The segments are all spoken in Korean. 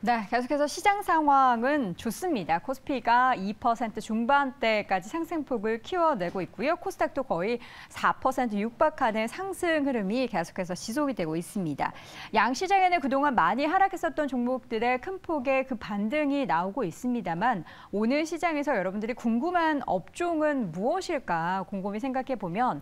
네, 계속해서 시장 상황은 좋습니다. 코스피가 2% 중반대까지 상승폭을 키워내고 있고요. 코스닥도 거의 4% 육박하는 상승 흐름이 계속해서 지속이 되고 있습니다. 양시장에는 그동안 많이 하락했었던 종목들의 큰 폭의 그 반등이 나오고 있습니다만 오늘 시장에서 여러분들이 궁금한 업종은 무엇일까 곰곰이 생각해 보면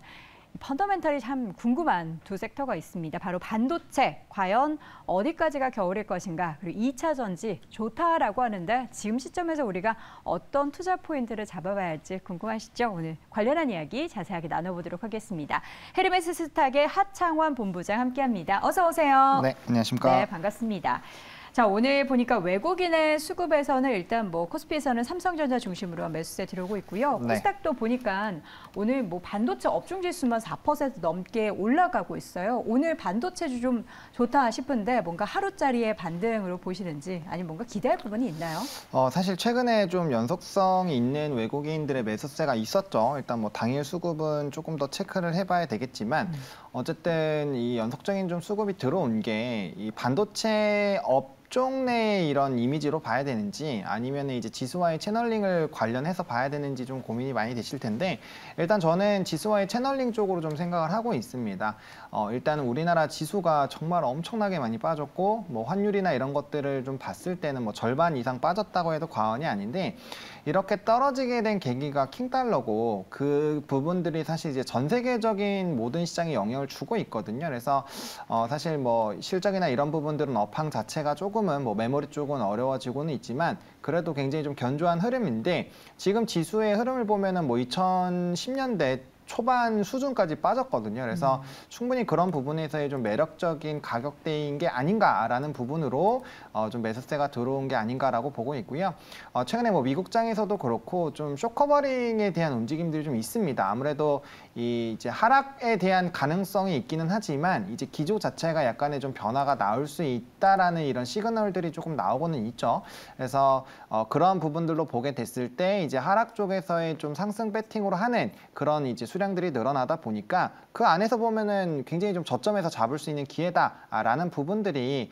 펀더멘털이 참 궁금한 두 섹터가 있습니다. 바로 반도체, 과연 어디까지가 겨울일 것인가, 그리고 2차 전지 좋다라고 하는데 지금 시점에서 우리가 어떤 투자 포인트를 잡아봐야 할지 궁금하시죠? 오늘 관련한 이야기 자세하게 나눠보도록 하겠습니다. 헤르메스 스탁의 하창원 본부장 함께합니다. 어서 오세요. 네, 안녕하십니까. 네, 반갑습니다. 자, 오늘 보니까 외국인의 수급에서는 일단 코스피에서는 삼성전자 중심으로 매수세 들어오고 있고요. 네. 코스닥도 보니까 오늘 반도체 업종 지수만 4% 넘게 올라가고 있어요. 오늘 반도체주 좀 좋다 싶은데 뭔가 하루짜리의 반등으로 보시는지 아니면 뭔가 기대할 부분이 있나요? 사실 최근에 좀 연속성이 있는 외국인들의 매수세가 있었죠. 일단 당일 수급은 조금 더 체크를 해봐야 되겠지만 어쨌든 이 연속적인 좀 수급이 들어온 게 이 반도체 업종 내 이런 이미지로 봐야 되는지 아니면 이제 지수와의 채널링을 관련해서 봐야 되는지 좀 고민이 많이 되실 텐데 일단 저는 지수와의 채널링 쪽으로 좀 생각을 하고 있습니다. 일단 우리나라 지수가 정말 엄청나게 많이 빠졌고 환율이나 이런 것들을 좀 봤을 때는 절반 이상 빠졌다고 해도 과언이 아닌데 이렇게 떨어지게 된 계기가 킹달러고 그 부분들이 사실 이제 전 세계적인 모든 시장에 영향을 주고 있거든요. 그래서 사실 실적이나 이런 부분들은 업황 자체가 조금은 메모리 쪽은 어려워지고는 있지만 그래도 굉장히 좀 견조한 흐름인데 지금 지수의 흐름을 보면은 2010년대 초반 수준까지 빠졌거든요. 그래서 충분히 그런 부분에서의 좀 매력적인 가격대인 게 아닌가라는 부분으로 좀 매수세가 들어온 게 아닌가라고 보고 있고요. 최근에 미국장에서도 그렇고 좀 숏커버링에 대한 움직임들이 좀 있습니다. 아무래도 이제 하락에 대한 가능성이 있기는 하지만 이제 기조 자체가 약간의 좀 변화가 나올 수 있다라는 이런 시그널들이 조금 나오고는 있죠. 그래서 그런 부분들로 보게 됐을 때 이제 하락 쪽에서의 좀 상승 배팅으로 하는 그런 이제 수량들이 늘어나다 보니까 그 안에서 보면은 굉장히 좀 저점에서 잡을 수 있는 기회다라는 부분들이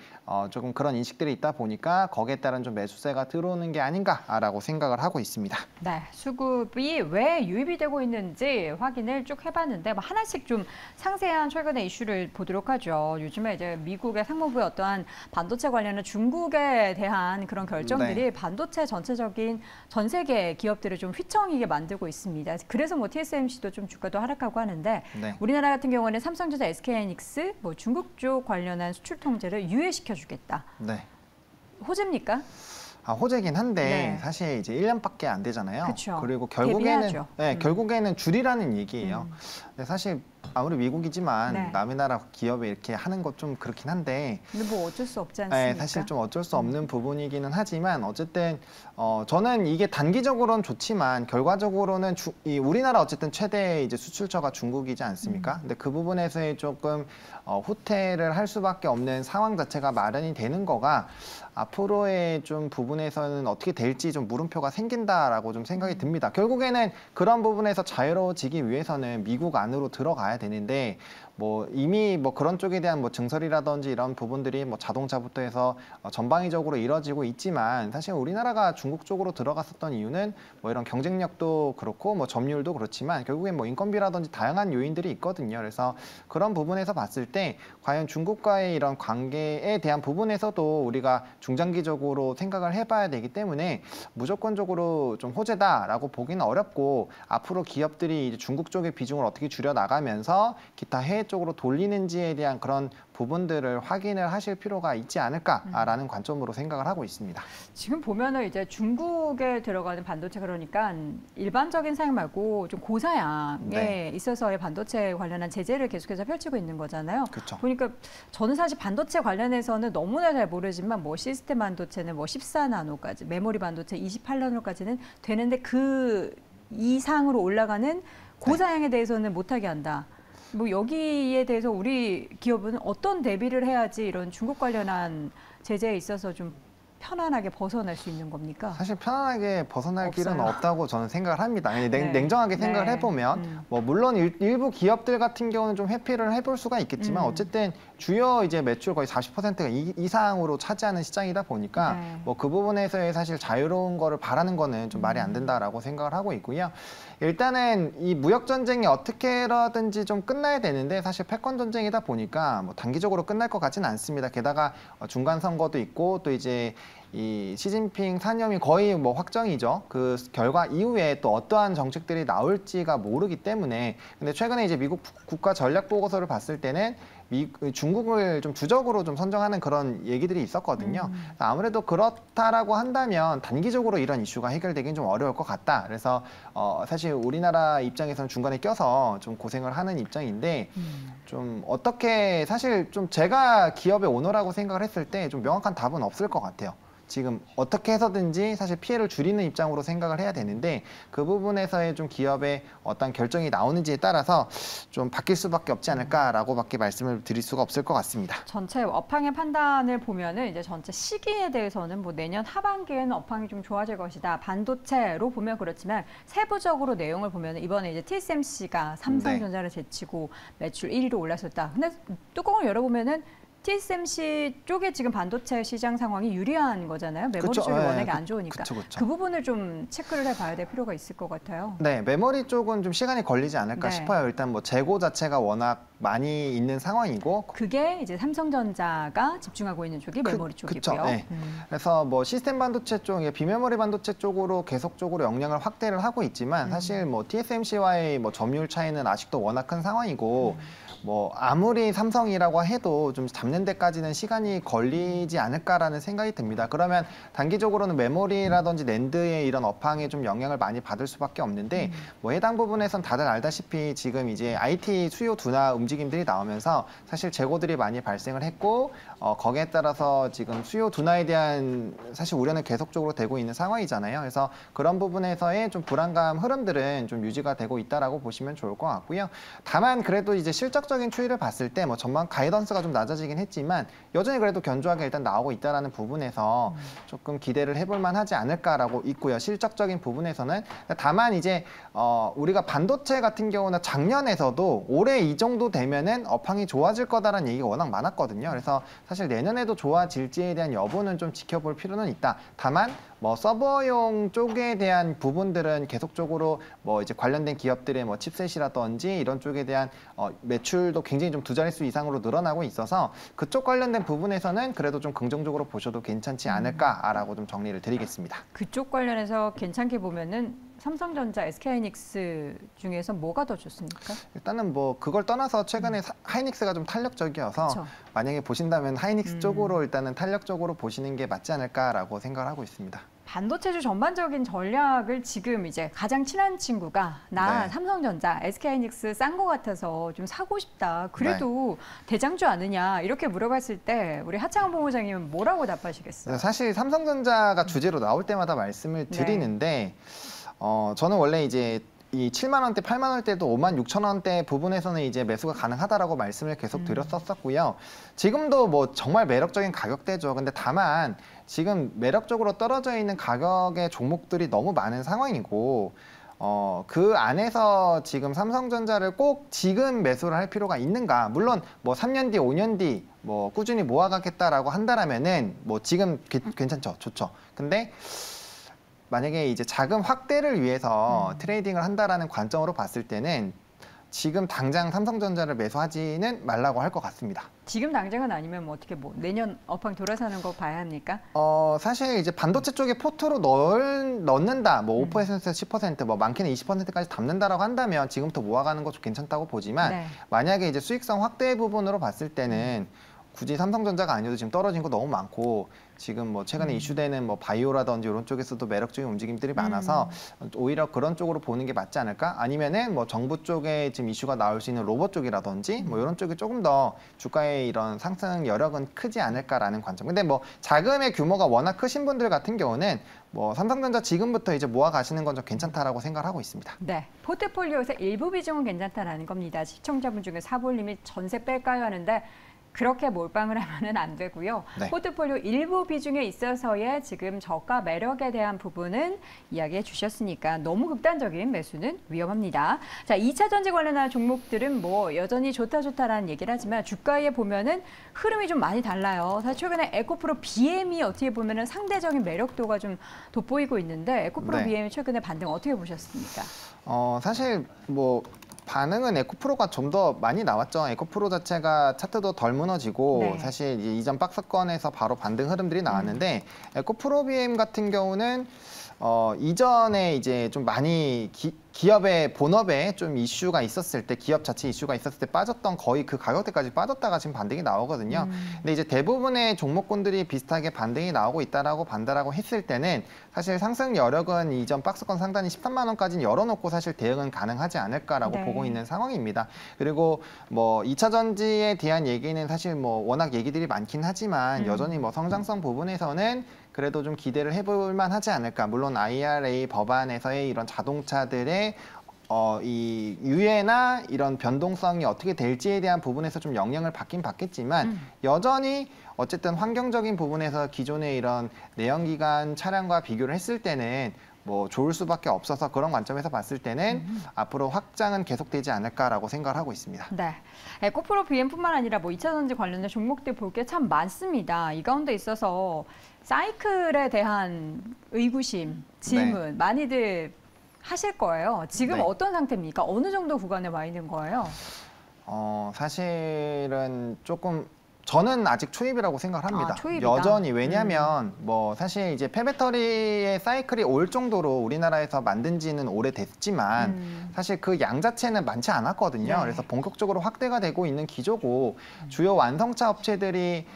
조금 그런 인식들이 있다 보니까 거기에 따른 좀 매수세가 들어오는 게 아닌가라고 생각을 하고 있습니다. 네, 수급이 왜 유입이 되고 있는지 확인을 쭉 해봤는데 하나씩 좀 상세한 최근의 이슈를 보도록 하죠. 요즘에 이제 미국의 상무부의 어떠한 반도체 관련한 중국에 대한 그런 결정들이 네. 반도체 전체적인 전 세계 기업들을 좀 휘청이게 만들고 있습니다. 그래서 TSMC도 좀 주가도 하락하고 하는데 네. 우리나라 같은 경우는 삼성전자, SK하이닉스, 중국 쪽 관련한 수출 통제를 유예시켜주겠다. 네. 호재입니까? 호재긴 한데 네. 사실 이제 1년밖에 안 되잖아요. 그쵸. 그리고 결국에는 대비해야죠. 결국에는 줄이라는 얘기예요. 근데 사실 아무리 미국이지만 네. 남의 나라 기업이 이렇게 하는 것 좀 그렇긴 한데 근데 어쩔 수 없지 않습니까? 네, 사실 좀 어쩔 수 없는 부분이기는 하지만 어쨌든 저는 이게 단기적으로는 좋지만 결과적으로는 이 우리나라 어쨌든 최대 이제 수출처가 중국이지 않습니까? 근데 그 부분에서의 조금 후퇴를 할 수밖에 없는 상황 자체가 마련이 되는 거가 앞으로의 좀 부분에서는 어떻게 될지 좀 물음표가 생긴다라고 좀 생각이 듭니다. 결국에는 그런 부분에서 자유로워지기 위해서는 미국 안으로 들어가야 되는데 이미 그런 쪽에 대한 증설이라든지 이런 부분들이 자동차부터 해서 전방위적으로 이뤄지고 있지만 사실 우리나라가 중국 쪽으로 들어갔었던 이유는 이런 경쟁력도 그렇고 점유율도 그렇지만 결국엔 인건비라든지 다양한 요인들이 있거든요. 그래서 그런 부분에서 봤을 때 과연 중국과의 이런 관계에 대한 부분에서도 우리가 중장기적으로 생각을 해봐야 되기 때문에 무조건적으로 좀 호재다라고 보기는 어렵고 앞으로 기업들이 이제 중국 쪽의 비중을 어떻게 줄여 나가면서 기타 해외 쪽으로 돌리는지에 대한 그런 부분들을 확인을 하실 필요가 있지 않을까라는 관점으로 생각을 하고 있습니다. 지금 보면은 이제 중국에 들어가는 반도체 그러니까 일반적인 사양 말고 좀 고사양에 네. 있어서의 반도체 관련한 제재를 계속해서 펼치고 있는 거잖아요. 그렇죠. 보니까 저는 사실 반도체 관련해서는 너무나 잘 모르지만 시스템 반도체는 14나노까지, 메모리 반도체 28나노까지는 되는데 그 이상으로 올라가는 고사양에 대해서는 못하게 한다. 여기에 대해서 우리 기업은 어떤 대비를 해야지 이런 중국 관련한 제재에 있어서 좀 편안하게 벗어날 수 있는 겁니까? 사실 편안하게 벗어날 없어요. 길은 없다고 저는 생각을 합니다. 네. 냉정하게 생각을 네. 해보면 뭐 물론 일부 기업들 같은 경우는 좀 회피를 해볼 수가 있겠지만 어쨌든 주요 이제 매출 거의 40%가 이상으로 차지하는 시장이다 보니까 네. 뭐 그 부분에서의 사실 자유로운 거를 바라는 거는 좀 말이 안 된다라고 생각을 하고 있고요. 일단은 이 무역 전쟁이 어떻게라든지 좀 끝나야 되는데 사실 패권 전쟁이다 보니까 뭐 단기적으로 끝날 것 같지는 않습니다. 게다가 중간 선거도 있고 또 이제 이 시진핑 사념이 거의 뭐 확정이죠. 그 결과 이후에 또 어떠한 정책들이 나올지가 모르기 때문에 근데 최근에 이제 미국 국가 전략 보고서를 봤을 때는 중국을 좀 주적으로 좀 선정하는 그런 얘기들이 있었거든요. 아무래도 그렇다라고 한다면 단기적으로 이런 이슈가 해결되긴 좀 어려울 것 같다. 그래서 사실 우리나라 입장에서는 중간에 껴서 좀 고생을 하는 입장인데 좀 어떻게 사실 좀 제가 기업의 오너라고 생각을 했을 때 좀 명확한 답은 없을 것 같아요. 지금 어떻게 해서든지 사실 피해를 줄이는 입장으로 생각을 해야 되는데 그 부분에서의 좀 기업의 어떤 결정이 나오는지에 따라서 좀 바뀔 수밖에 없지 않을까라고밖에 말씀을 드릴 수가 없을 것 같습니다. 전체 업황의 판단을 보면은 이제 전체 시기에 대해서는 뭐 내년 하반기에는 업황이 좀 좋아질 것이다. 반도체로 보면 그렇지만 세부적으로 내용을 보면 이번에 이제 TSMC가 삼성전자를 제치고 매출 1위로 올랐었다. 근데 뚜껑을 열어보면은 TSMC 쪽에 지금 반도체 시장 상황이 유리한 거잖아요. 메모리 그쵸, 쪽이 네, 워낙에 안 좋으니까. 그쵸. 그 부분을 좀 체크를 해봐야 될 필요가 있을 것 같아요. 네, 메모리 쪽은 좀 시간이 걸리지 않을까 네. 싶어요. 일단 뭐 재고 자체가 워낙 많이 있는 상황이고 그게 이제 삼성전자가 집중하고 있는 쪽이 메모리 쪽이고요. 그쵸, 네. 그래서 뭐 시스템 반도체 쪽, 비메모리 반도체 쪽으로 계속적으로 역량을 확대를 하고 있지만 사실 뭐 TSMC와의 뭐 점유율 차이는 아직도 워낙 큰 상황이고 뭐 아무리 삼성이라고 해도 좀 잡는 데까지는 시간이 걸리지 않을까라는 생각이 듭니다. 그러면 단기적으로는 메모리라든지 낸드의 이런 업황에 좀 영향을 많이 받을 수밖에 없는데 뭐 해당 부분에선 다들 알다시피 지금 이제 IT 수요 둔화 움직임들이 나오면서 사실 재고들이 많이 발생을 했고 거기에 따라서 지금 수요 둔화에 대한 사실 우려는 계속적으로 되고 있는 상황이잖아요. 그래서 그런 부분에서의 좀 불안감 흐름들은 좀 유지가 되고 있다라고 보시면 좋을 것 같고요. 다만 그래도 이제 실적적인 추이를 봤을 때 뭐 전망 가이던스가 좀 낮아지긴 했지만 여전히 그래도 견조하게 일단 나오고 있다라는 부분에서 조금 기대를 해볼 만하지 않을까라고 있고요. 실적적인 부분에서는 다만 이제 우리가 반도체 같은 경우는 작년에서도 올해 이 정도 되면은 업황이 좋아질 거다라는 얘기가 워낙 많았거든요. 그래서 사실 내년에도 좋아질지에 대한 여부는 좀 지켜볼 필요는 있다. 다만 뭐 서버용 쪽에 대한 부분들은 계속적으로 뭐 이제 관련된 기업들의 뭐 칩셋이라든지 이런 쪽에 대한 매출도 굉장히 좀 두 자릿수 이상으로 늘어나고 있어서 그쪽 관련된 부분에서는 그래도 좀 긍정적으로 보셔도 괜찮지 않을까라고 좀 정리를 드리겠습니다. 그쪽 관련해서 괜찮게 보면은 삼성전자, SK하이닉스 중에서 뭐가 더 좋습니까? 일단은 뭐 그걸 떠나서 최근에 하이닉스가 좀 탄력적이어서 그쵸. 만약에 보신다면 하이닉스 쪽으로 일단은 탄력적으로 보시는 게 맞지 않을까라고 생각을 하고 있습니다. 반도체주 전반적인 전략을 지금 이제 가장 친한 친구가 나 네. 삼성전자, SK하이닉스 싼 거 같아서 좀 사고 싶다. 그래도 대장주 아느냐 이렇게 물어봤을 때 우리 하창원 본부장님은 뭐라고 답하시겠어요? 사실 삼성전자가 주제로 나올 때마다 말씀을 드리는데 저는 원래 이제 이 7만 원대, 8만 원대도 5만 6천 원대 부분에서는 이제 매수가 가능하다라고 말씀을 계속 드렸었고요. 지금도 뭐 정말 매력적인 가격대죠. 근데 다만 지금 매력적으로 떨어져 있는 가격의 종목들이 너무 많은 상황이고 그 안에서 지금 삼성전자를 꼭 지금 매수를 할 필요가 있는가? 물론 뭐 3년 뒤, 5년 뒤 뭐 꾸준히 모아가겠다라고 한다라면은 뭐 지금 괜찮죠, 좋죠. 근데 만약에 이제 자금 확대를 위해서 트레이딩을 한다라는 관점으로 봤을 때는 지금 당장 삼성전자를 매수하지는 말라고 할 것 같습니다. 지금 당장은 아니면 뭐 어떻게 뭐 내년 업황 돌아서는 거 봐야 합니까? 사실 이제 반도체 쪽에 포트로 넣는다, 뭐 5%에서 10%, 뭐 많게는 20%까지 담는다라고 한다면 지금부터 모아가는 것도 괜찮다고 보지만 만약에 이제 수익성 확대 부분으로 봤을 때는 굳이 삼성전자가 아니어도 지금 떨어진 거 너무 많고 지금 뭐 최근에 이슈되는 뭐 바이오라든지 이런 쪽에서도 매력적인 움직임들이 많아서 오히려 그런 쪽으로 보는 게 맞지 않을까? 아니면은 뭐 정부 쪽에 지금 이슈가 나올 수 있는 로봇 쪽이라든지 뭐 이런 쪽이 조금 더 주가의 이런 상승 여력은 크지 않을까라는 관점. 근데 뭐 자금의 규모가 워낙 크신 분들 같은 경우는 뭐 삼성전자 지금부터 이제 모아 가시는 건 좀 괜찮다라고 생각을 하고 있습니다. 네, 포트폴리오에서 일부 비중은 괜찮다라는 겁니다. 시청자분 중에 사볼님이 전세 뺄까요 하는데 그렇게 몰빵을 하면은 안 되고요. 네. 포트폴리오 일부 비중에 있어서의 지금 저가 매력에 대한 부분은 이야기해 주셨으니까 너무 극단적인 매수는 위험합니다. 자, 2차 전지 관련한 종목들은 뭐 여전히 좋다라는 얘기를 하지만 주가에 보면은 흐름이 좀 많이 달라요. 사실 최근에 에코프로 BM이 어떻게 보면은 상대적인 매력도가 좀 돋보이고 있는데 에코프로 네. BM 최근에 반등 어떻게 보셨습니까? 사실 뭐 반응은 에코프로가 좀 더 많이 나왔죠. 에코프로 자체가 차트도 덜 무너지고 네. 사실 이제 이전 박스권에서 바로 반등 흐름들이 나왔는데 에코프로 BM 같은 경우는 이전에 이제 좀 많이 기업의 본업에 좀 이슈가 있었을 때, 기업 자체 이슈가 있었을 때 빠졌던 거의 그 가격대까지 빠졌다가 지금 반등이 나오거든요. 근데 이제 대부분의 종목군들이 비슷하게 반등이 나오고 있다라고 판단하고 했을 때는 사실 상승 여력은 이전 박스권 상단이 13만 원까지는 열어놓고 사실 대응은 가능하지 않을까라고 네. 보고 있는 상황입니다. 그리고 뭐 2차 전지에 대한 얘기는 사실 뭐 워낙 얘기들이 많긴 하지만 여전히 뭐 성장성 부분에서는 그래도 좀 기대를 해볼 만하지 않을까. 물론 IRA 법안에서의 이런 자동차들의 이 유예나 이런 변동성이 어떻게 될지에 대한 부분에서 좀 영향을 받긴 받겠지만 여전히 어쨌든 환경적인 부분에서 기존의 이런 내연기관 차량과 비교를 했을 때는 뭐 좋을 수밖에 없어서 그런 관점에서 봤을 때는 앞으로 확장은 계속되지 않을까라고 생각을 하고 있습니다. 네, 에코프로 BM뿐만 아니라 뭐 2차 전지 관련된 종목들 볼 게 참 많습니다. 이 가운데 있어서 사이클에 대한 의구심, 질문 네. 많이들 하실 거예요. 지금 네. 어떤 상태입니까? 어느 정도 구간에 와 있는 거예요? 사실은 조금 저는 아직 초입이라고 생각을 합니다. 초입이다. 여전히 왜냐하면 뭐 사실 이제 폐배터리의 사이클이 올 정도로 우리나라에서 만든 지는 오래됐지만 사실 그 양 자체는 많지 않았거든요. 네. 그래서 본격적으로 확대가 되고 있는 기조고 주요 완성차 업체들이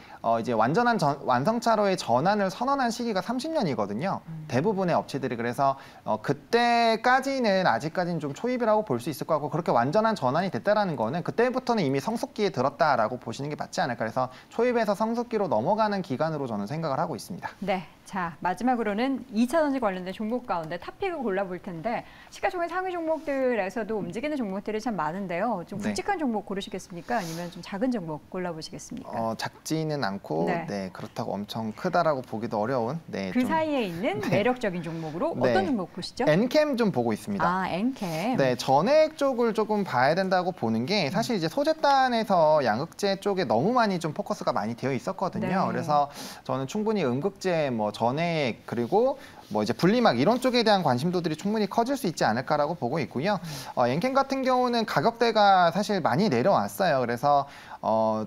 이제 완성차로의 전환을 선언한 시기가 30년이거든요. 대부분의 업체들이. 그래서 그때까지는 아직까지는 좀 초입이라고 볼 수 있을 것 같고 그렇게 완전한 전환이 됐다라는 거는 그때부터는 이미 성숙기에 들었다라고 보시는 게 맞지 않을까. 그래서 초입에서 성숙기로 넘어가는 기간으로 저는 생각을 하고 있습니다. 네, 자 마지막으로는 2차 전지 관련된 종목 가운데 탑픽을 골라볼 텐데 시가총액 상위 종목들에서도 움직이는 종목들이 참 많은데요. 좀 네. 굵직한 종목 고르시겠습니까? 아니면 좀 작은 종목 골라보시겠습니까? 작지는 않고 네. 그렇다고 엄청 크다라고 보기도 어려운 그 좀 사이에 있는 매력적인 종목으로 네. 어떤 종목 보시죠? 엔캠 좀 보고 있습니다. 아, 엔캠. 네, 전액 쪽을 조금 봐야 된다고 보는 게 사실 이제 소재단에서 양극재 쪽에 너무 많이 좀 포커스가 많이 되어 있었거든요. 네. 그래서 저는 충분히 음극재, 뭐 전액 그리고 뭐 이제 분리막 이런 쪽에 대한 관심도들이 충분히 커질 수 있지 않을까라고 보고 있고요. 엔캠 같은 경우는 가격대가 사실 많이 내려왔어요. 그래서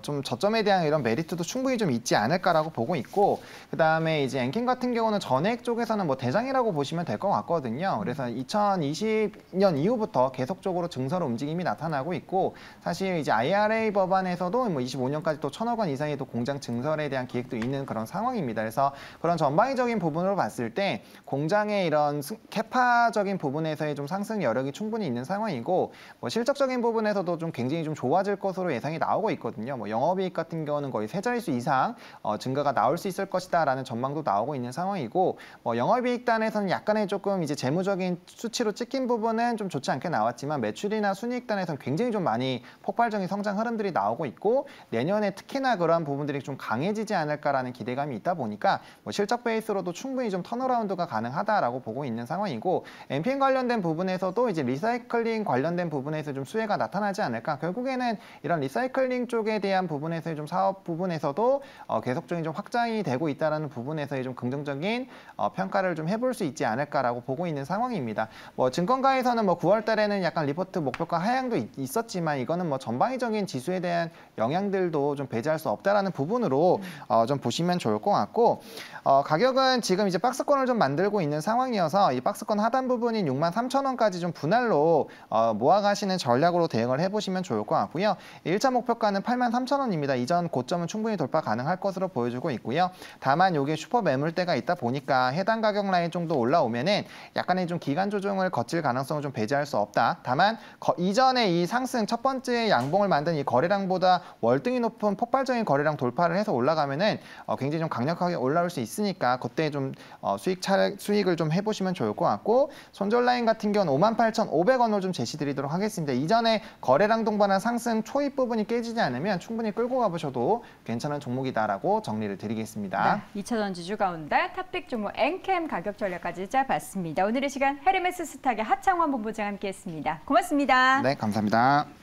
좀 저점에 대한 이런 메리트도 충분히 좀 있지 않을까라고 보고 있고 그다음에 이제 엔캠 같은 경우는 전액 쪽에서는 뭐 대장이라고 보시면 될 것 같거든요. 그래서 2020년 이후부터 계속적으로 증설의 움직임이 나타나고 있고 사실 이제 IRA 법안에서도 뭐 25년까지 또 1,000억 원 이상의 또 공장 증설에 대한 계획도 있는 그런 상황입니다. 그래서 그런 전방위적인 부분으로 봤을 때 공장의 이런 캐파적인 부분에서의 좀 상승 여력이 충분히 있는 상황이고 뭐 실적적인 부분에서도 좀 굉장히 좀 좋아질 것으로 예상이 나오고 있거든요. 뭐 영업이익 같은 경우는 거의 3자릿수 이상 증가가 나올 수 있을 것이다라는 전망도 나오고 있는 상황이고 뭐 영업이익단에서는 약간의 조금 이제 재무적인 수치로 찍힌 부분은 좀 좋지 않게 나왔지만 매출이나 순이익단에서는 굉장히 좀 많이 폭발적인 성장 흐름들이 나오고 있고 내년에 특히나 그러한 부분들이 좀 강해지지 않을까라는 기대감이 있다 보니까 뭐 실적 베이스로도 충분히 좀 턴어라운드가 가능하다라고 보고 있는 상황이고 엔피엠 관련된 부분에서도 이제 리사이클링 관련된 부분에서 좀 수혜가 나타나지 않을까. 결국에는 이런 리사이클링 쪽에 대한 부분에서의 좀 사업 부분에서도 계속적인 좀 확장이 되고 있다라는 부분에서의 좀 긍정적인 평가를 좀 해볼 수 있지 않을까라고 보고 있는 상황입니다. 뭐 증권가에서는 뭐 9월 달에는 약간 리포트 목표가 하향도 있었지만 이거는 뭐 전방위적인 지수에 대한 영향들도 좀 배제할 수 없다라는 부분으로 좀 보시면 좋을 것 같고 가격은 지금 이제 박스권을 좀 만들고 있는 상황이어서 이 박스권 하단 부분인 63,000원까지 좀 분할로 모아가시는 전략으로 대응을 해보시면 좋을 것 같고요. 1차 목표가는 83,000원입니다. 이전 고점은 충분히 돌파 가능할 것으로 보여주고 있고요. 다만 이게 슈퍼 매물대가 있다 보니까 해당 가격 라인 정도 올라오면은 약간의 좀 기간 조정을 거칠 가능성을 좀 배제할 수 없다. 다만 이전에 이 상승 첫 번째 양봉을 만든 이 거래량보다 월등히 높은 폭발적인 거래량 돌파를 해서 올라가면은 굉장히 좀 강력하게 올라올 수 있으니까 그때 좀 수익을 좀 해보시면 좋을 것 같고 손절 라인 같은 경우는 58,500원으로 좀 제시드리도록 하겠습니다. 이전에 거래량 동반한 상승 초입 부분이 깨지지 않으면 충분히 끌고 가보셔도 괜찮은 종목이다라고 정리를 드리겠습니다. 네, 2차 전지주 가운데 탑픽 종목 엔캠 가격 전략까지 짜봤습니다. 오늘 이 시간 헤르메스 스탁의 하창원 본부장 함께했습니다. 고맙습니다. 네, 감사합니다.